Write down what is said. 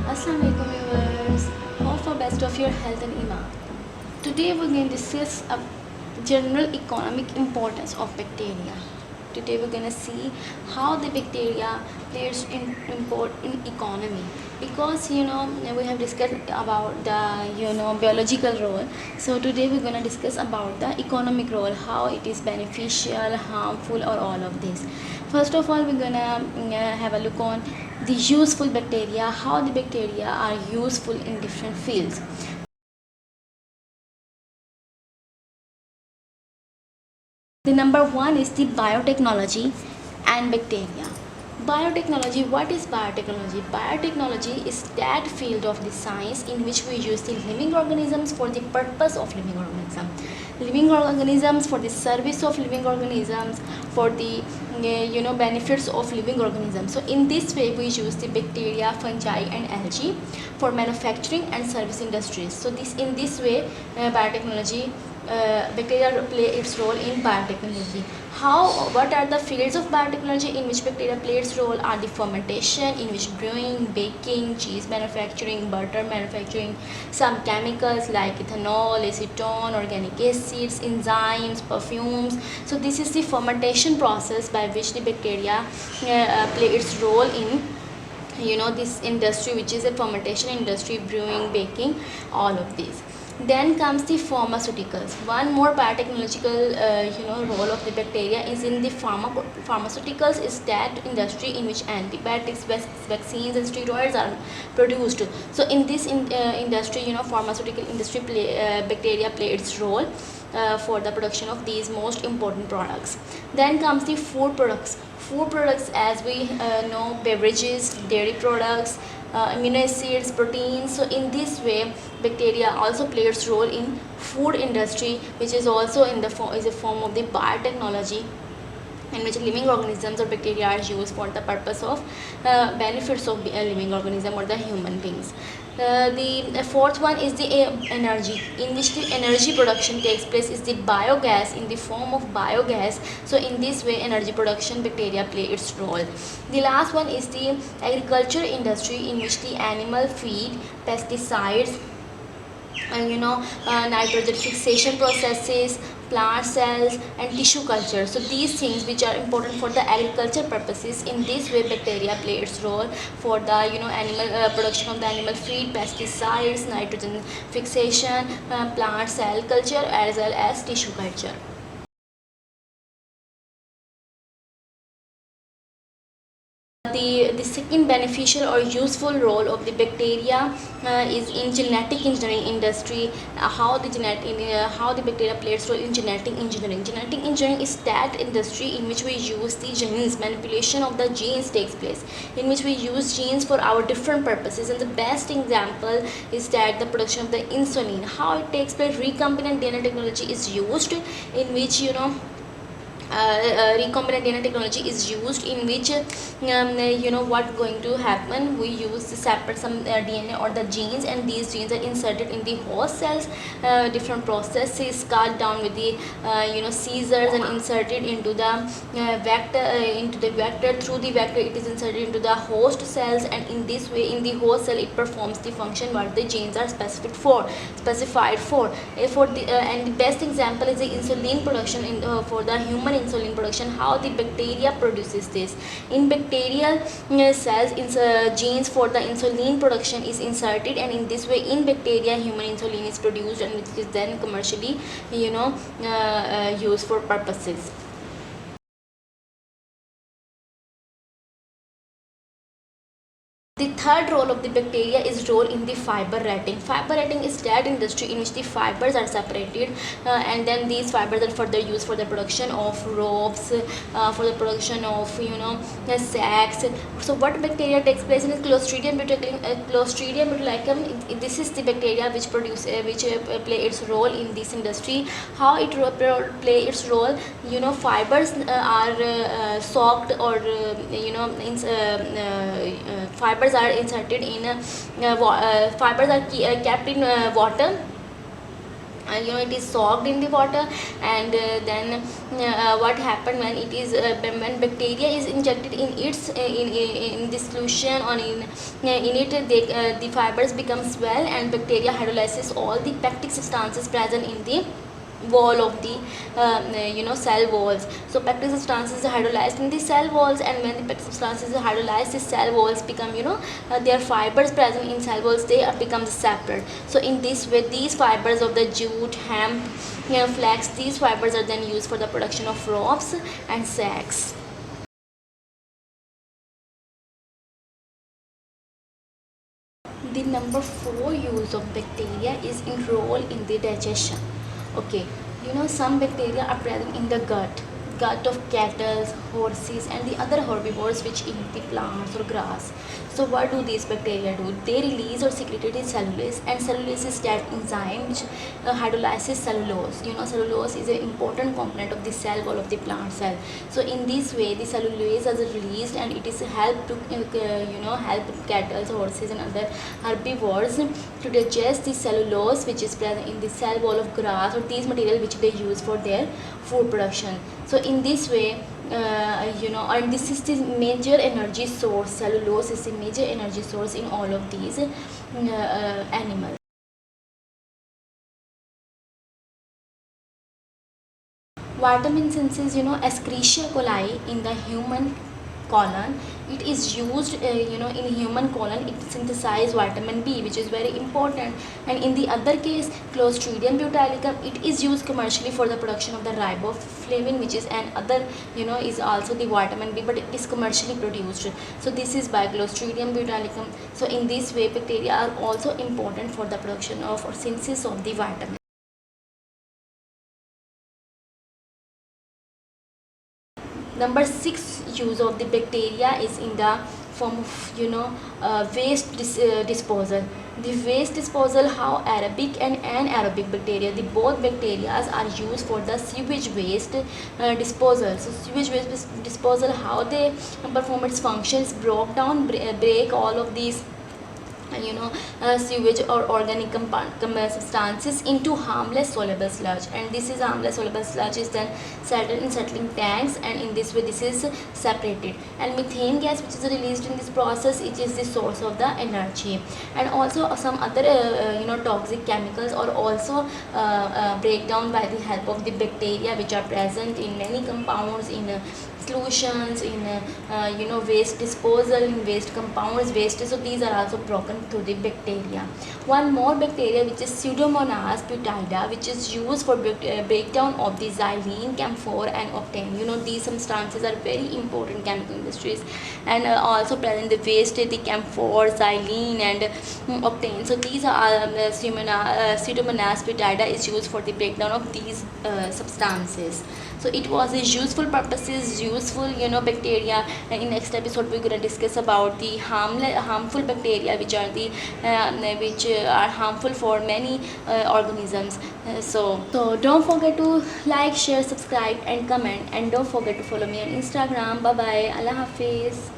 Assalamualaikum viewers. Hope for best of your health and iman. Today we're going to discuss a general economic importance of bacteria. Today we're going to see how the bacteria plays in import in economy, because we have discussed about the biological role. So today we're going to discuss about the economic role, how it is beneficial, harmful, or all of this. First of all, we're going to have a look on the useful bacteria, how the bacteria are useful in different fields. The number one is the biotechnology and bacteria. Biotechnology, what is biotechnology? Biotechnology is that field of the science in which we use the living organisms for the purpose of living organism. Living organisms for the service of living organisms, for the benefits of living organisms. So in this way we use the bacteria, fungi and algae for manufacturing and service industries. So in this way biotechnology, bacteria play its role in biotechnology. What are the fields of biotechnology in which bacteria play its role? Are the fermentation, in which brewing, baking, cheese manufacturing, butter manufacturing, some chemicals like ethanol, acetone, organic acids, enzymes, perfumes. So this is the fermentation process by which the bacteria play its role in this industry, which is a fermentation industry, brewing, baking, all of these. Then comes the pharmaceuticals. One more biotechnological role of the bacteria is in the pharmaceuticals, is that industry in which antibiotics, vaccines and steroids are produced. So in this industry, pharmaceutical industry bacteria play its role for the production of these most important products. Then comes the food products. Food products, as we know, beverages, dairy products, amino acids, proteins. So in this way bacteria also plays its role in food industry, which is also in the is a form of the biotechnology, in which living organisms or bacteria are used for the purpose of benefits of a living organism or the human beings. The fourth one is the energy, in which the energy production takes place, is the biogas, in the form of biogas. So in this way energy production bacteria play its role. The last one is the agriculture industry, in which the animal feed, pesticides, and nitrogen fixation processes, plant cells and tissue culture. So these things which are important for the agriculture purposes, in this way bacteria play its role for the animal production of the animal feed, pesticides, nitrogen fixation, plant cell culture as well as tissue culture. The second beneficial or useful role of the bacteria is in genetic engineering industry. How the bacteria plays role in genetic engineering. Genetic engineering is that industry in which we use the genes, manipulation of the genes takes place, in which we use genes for our different purposes. And the best example is that the production of the insulin, how it takes place. Recombinant DNA technology is used, in which recombinant DNA technology is used, in which what going to happen, we use to separate some DNA or the genes, and these genes are inserted in the host cells. Different processes cut down with the scissors and inserted into the vector. Through the vector it is inserted into the host cells, and in this way in the host cell it performs the function what the genes are specified for. And the best example is the insulin production for the human insulin production, how the bacteria produces this. In bacterial cells, genes for the insulin production is inserted, and in this way in bacteria human insulin is produced, and it is then commercially used for purposes. The third role of the bacteria is role in the fiber ratting. Fiber ratting is that industry in which the fibers are separated, and then these fibers are further used for the production of ropes, for the production of sacks. So what bacteria takes place in Clostridium botulinum. This is the bacteria which play its role in this industry. How it play its role? Fibers are soaked, or fibers are inserted in fibers are kept in water, it is soaked in the water, and then what happened when it is when bacteria is injected in its in the solution, or in it, the fibers become swell, and bacteria hydrolyzes all the pectic substances present in the wall of the cell walls. So pectic substances are hydrolyzed in the cell walls, and when the pectic substances are hydrolyzed, the cell walls become, their fibers present in cell walls, they become separate. So in this way, these fibers of the jute, hemp, flax, these fibers are then used for the production of ropes and sacks. The number 4 use of bacteria is in role in the digestion. Okay, some bacteria are present in the gut of cattle, horses, and the other herbivores which eat the plants or grass. So what do these bacteria do? They release or secreted cellulose, and cellulose is that enzyme which hydrolyzes cellulose. Cellulose is an important component of the cell wall of the plant cell. So in this way, the cellulose is released, and it is help to help cattle, horses, and other herbivores to digest the cellulose which is present in the cell wall of grass, or these material which they use for their food production. So in this way, and this is the major energy source. Cellulose is the major energy source in all of these animals. Vitamin synthesis, Escherichia coli in the human colon, it is used in human colon. It synthesizes vitamin B, which is very important. And in the other case, Clostridium botulinum, it is used commercially for the production of the riboflavin, which is an other, is also the vitamin B, but it is commercially produced. So this is by Clostridium botulinum. So in this way, bacteria are also important for the production of or synthesis of the vitamin. Number 6 use of the bacteria is in the form of waste disposal. The waste disposal, how aerobic and anaerobic bacteria, the both bacteria are used for the sewage waste disposal. So sewage waste disposal, how they perform its functions, broke down, break all of these sewage or organic substances into harmless soluble sludge, and this is harmless soluble sludge is then settled in settling tanks, and in this way this is separated. And methane gas, which is released in this process, it is the source of the energy. And also some other toxic chemicals are also break down by the help of the bacteria, which are present in many compounds, in solutions, in waste disposal, in waste compounds, waste. So these are also broken through the bacteria. One more bacteria, which is Pseudomonas butyrata, which is used for breakdown of the xylene, camphor, and octane. These substances are very important chemical industries, and also present in the waste, the camphor, xylene, and octane. So these are Pseudomonas butyrata is used for the breakdown of these substances. So it was a useful purposes, useful bacteria. And in next episode we're going to discuss about the harmful bacteria, which are the which are harmful for many organisms. So don't forget to like, share, subscribe, and comment, and don't forget to follow me on Instagram. Bye bye. Allah Hafiz.